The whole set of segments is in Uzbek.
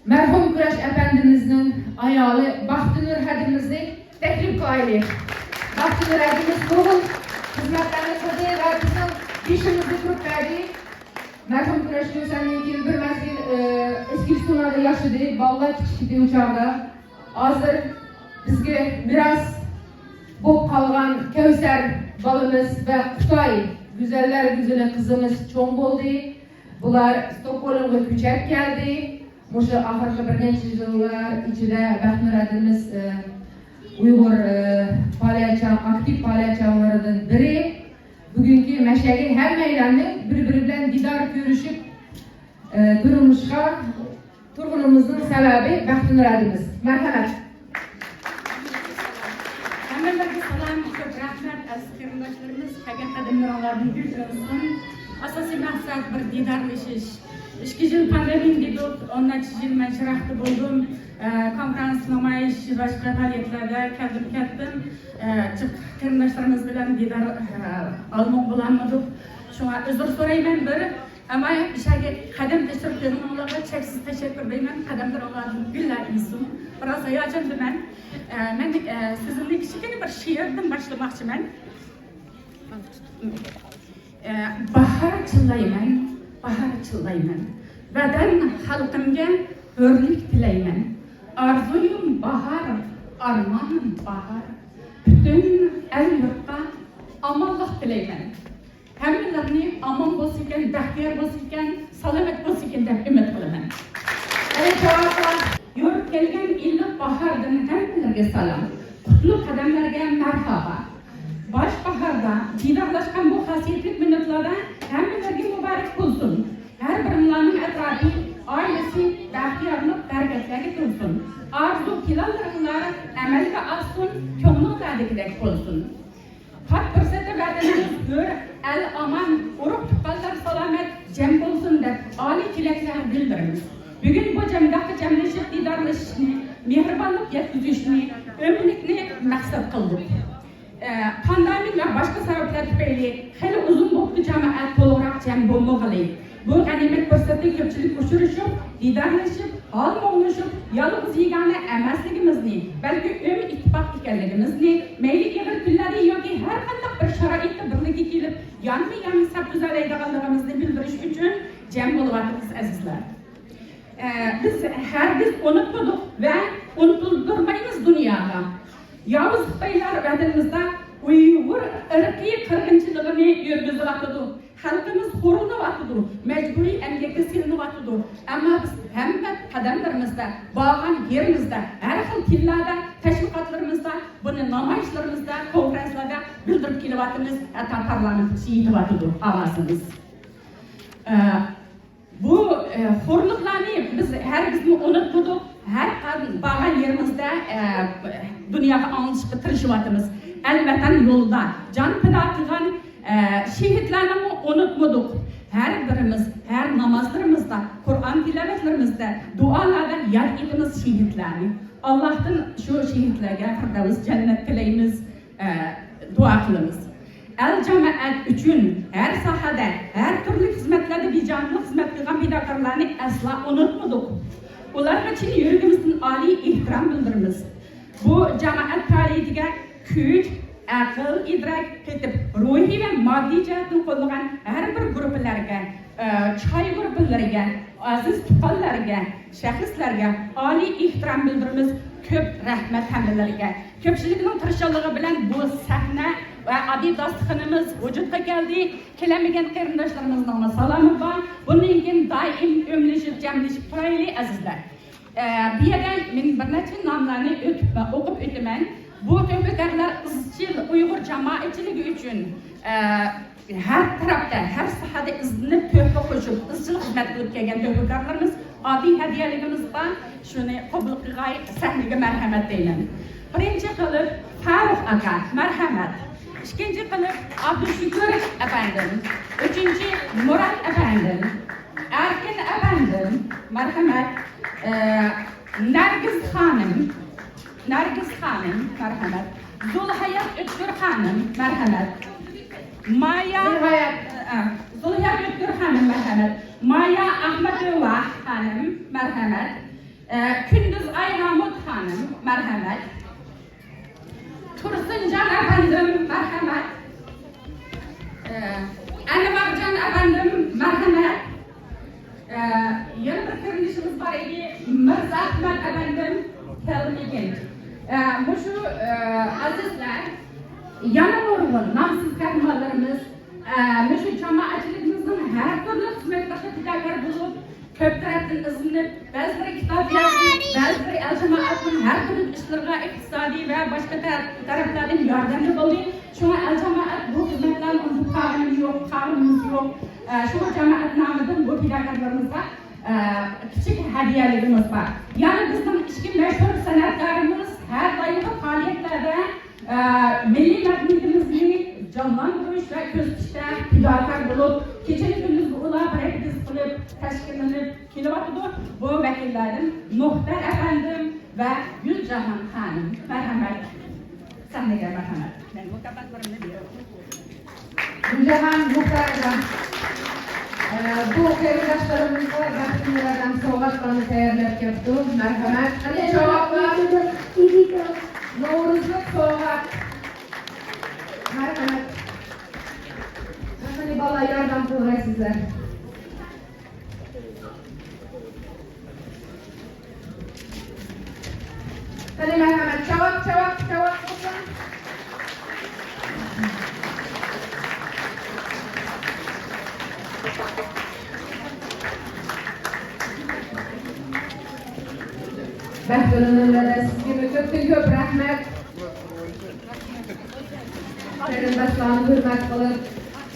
Merhum Kuraş Efendimizin ayalı Bahtınur Hadimizni teklif kılaylik. Bahtınur Hadimiz bugün hizmetlerini kıldı ve bizim işimizi kurup verdi. Merhum Kuraş Gülsen'in bir mezgil eski sunada yaşadı. Vallahi küçüktü uçağda. Hazır bizge biraz bu kalgan Kevser balımız ve Kutay güzeller güzeli kızımız çoğun oldu. Bunlar Stockholm'a küçük geldi. Muşa ahırkı bir genç yıllar içinde Bahtınur Hadimiz Uygur aktif palyaçolarından biri. Bugünkü meşegi her meydanı birbirinden didar görüşüp durmuşka turgunumuzun sebebi Bahtınur Hadimiz. Merhamet. Hammalarga salom, ko'p rahmat aziz qarindoshlarimiz, qolgan qadamlarning yurtimizdan asosiy maqsad bir didarlashish. 2 yil pandemiya dedik, 10 yil majraxda bo'ldim, konferans, namoyish, boshqa faoliyatlarda ketdim. Qarindoshlarimiz bilan didar olmoq bo'lmadik. Shunga uzr so'rayman bir, ammo ishaga qadam tashlab qo'yganlarga cheksiz tashakkur deyman. Qadamlaringiz gullar bo'lsin. Biroz hayajondaman. Ben sizinle kichikina bir she'rdan boshlamoqchiman. Bahar chillayman, bahar chillayman. Vatan xalqimga hurlik tilayman. Arzuyum bahar, armonim bahar. Bütün el yurtqa omonlik tilayman. Hammalarni omon bo'lsin ekan, baxtiyor bo'lsin ekan, salomat bo'lsin ekan deb umid qilaman. Yurib kelgan illiq bahordan hammalarga salom. Qutlug' qadamlarga marhaba. Bosh bahorda didarlashgan bu xosiyatli minutlarda hammalarga muborak bo'lsin. Har birimlarning atrofi, oilasi baxtiyorlik dargohlarga to'lsin. Arzu planlaringlar amalga oshsin, ko'ngildagidek bo'lsin. Hat fursatda vatanimiz hur, el aman, urug' tuqqanlar salomat, jam bo'lsin deb oliy tilaklar bildiramiz. Bugün bu cemdaki cemleşip didarlaşışını, mehribonlik yetkazishni, ömürlükni maksat kıldık. Pandemi ve başka sebepler tufayli hali uzun bo'ldi jamoat to'liqroq jam bo'lmag'ili. Bu ganimet fursatda ko'pchilik uchrashib, didarlashib, olmoqlashib, yolg'iz yegani emasligimizni, balki ittifoq ekanligimizni, mayli ig'ir kunlarda yoki har qanday bir sharoitda birlikka kelib, yonma-yon saf tuzalaydiganligimizni bildirish uchun jam bo'lyapmiz azizlar. Biz hergiz unutmadık ve unutuldurmayız dünyada. Yavuz Xitoylar vatanimizda Uygur ırkı qirg'inchiligini yurgizyapti. Xalqimiz xo'rlanyapti, majburiy emgakka silinyapti. Ammo biz hamma qadamlarimizda, borgan yerimizda, har xil tillarda, tashviqotlarimizda, buni namoyishlarimizda, konferanslarda bildirib kelyapmiz, hatto parlamentga yetyapti ovozimiz. Bu xo'rliqlarni biz hargiz unutmadik. Har borgan yerimizda dunyoga anglashga tirishyapmiz. Alvatan yo'lda jon fido qilgan shehidlarni unutmadik. Har birimiz, har namozlarimizda, Qur'on tilovatlarimizda, duolarda yod etamiz shehidlarni. Allohdan shu shehidlarga firdavs jannat tilaymiz, duo qilamiz. El cemaat üçün her sahada, her türlü hizmetlerde vicdanlı hizmet kılgan fidakarlarını asla unutmadık. Ular için yürüyüşümüzün âli ihtiram bildirimiz. Bu cemaat faaliyetiga güç, akıl, idrak etip, ruhi ve maddi cihatını qo'llagan her bir gruplarga, çay gruplarga, aziz tuqqanlarga, şahslarga âli ihtiram bildirimiz. Köp rahmet hammalarga. Ko'pchilikning tirishchiligi bilan bu sahna ve adi dasturxonimiz vujudga keldi. Kelamagan qarindoshlarimizning salomı bor. Bundan keyin doim o'mlashib, jamlashib turaylik azizlar. Bu yerda men bir necha nomlarni o'qib o'taman. Bu tövbekarlar izchil Uyg'ur jamoatchiligi uchun her tarafta, her sahada izni töhfa qo'shib, izchil xizmat qilib kelgan tövbekarlarimiz adi hadiyaligimizda shuni qabul qilg'ay sahnaga marhamat deyman. Birinchi qilib Farruh aka marhamat. İkinci qilib Abdushukur efendim. Üçüncü Murat efendim. Erkin efendim marhamat. Nargiz Hanım marhamat. Zulhayat Ötkür Hanım marhamat. Maya Zulhayat Ötkür Hanım marhamat. Maya Ahmetova Hanım marhamat. Kündüz Ayhamut Hanım, merhamet. Tursuncan efendim, merhamet. Envarcan efendim, merhamet. Yeni bir kırılışımız var idi. Mirza Ahmet efendim, Telmikin. Bu şu azizler, yana nurgun, namsız kahramanlarımız, şu cemaatçilikimizin her türlü kısmetlerine fidakar bulup, köp taraftan izinlip, bazıları kitap yazdı, bazıları el cemaatinin her türlü işlerine iktisadi ve başka taraflardan yardımcı oldu. Şuna el cemaat bu hizmetlerin onun kavramı yok, kavramımız yok. Şu cemaat namıdın bu fidakarlarımızda küçük hediyelerimiz var. Yani bizim içki meşhur sanatkarımız her daim faaliyetlerde milli maddiyetimizi canlandırmış ve köstüşte fidakar bulup keçeli gündüz ular praktis kılıp, teşkillenip kilovatıdır. Bu vekillerin Muhtar Efendim ve Gülcahan Hanım. Merhamet. Sen de gel merhamet. Ben bu kapaklarımı diyorum. Gülcahan Muhtar'dan bu arkadaşlarımızla vaktimlerden soğuklarını tayarlayıp yaptı. Merhamet. Hadi cevaplar. Novruzluk soğuk. Merhamet. Hadi vallahi yardım kılıyor size. Hadi merhamet. Cevap. Bahçelerde sizge köp rahmet. Qarindoshlarni hurmat qilib,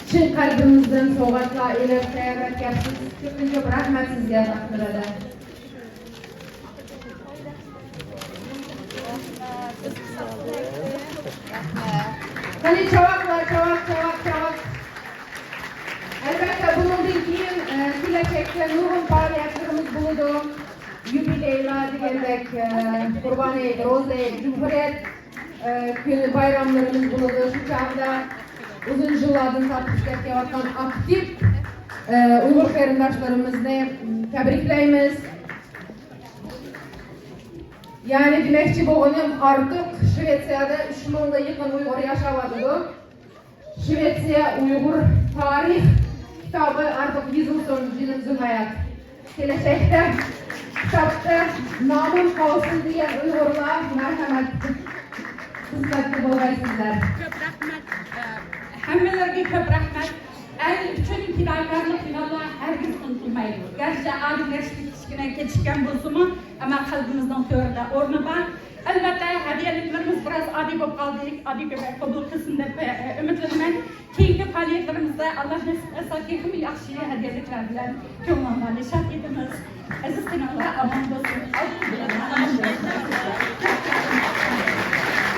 chin qalbimizdan sovg'atlar elib tayyorlatyapsiz. Ko'p rahmat sizga taqdirida. Qani javob. Albatta bundan keyin kelajakda nurg'un faoliyatlarimiz bo'ladi. Yubileylar degandek, Qurboniy Ro'za, Jumhuriyat kuni bayramlarimiz bo'ladi. Shu chog'da uzun yillardan tortib ishlayotgan aktiv Uyg'ur qarindoshlarimizni tabriklaymiz. Yani demakchi bo'lganim artık Shvetsiyada 3000 ga yaqin Uyg'ur yashaydi. Shvetsiya Uyg'ur tarix kitobi artık yozilsin, yozilmayapti. Kelajakda kitobda nomim qolsin degan Uyg'urlar marhamat xizmatda bo'laysizlar. Ko'p rahmat. Hammalarga ko'p rahmat. El uchun fidokorlik qilganlar hargiz unutilmaydi. Garchi adilashlik kichkina kechikkan bo'lsa-mu, ammo qalbimizdan to'g'rida o'rni bor. Albatta hadiyaliklarimiz biroz oddiy bo'lib qoldik. Oddiy qabul qilsin deb umidlamayman. Keyingi faoliyatlarimizda Alloh nasib etsa ham yaxshi hadiyaliklar bilan ko'ngillarni shod etamiz. Aziz dinlar omon bo'lsin.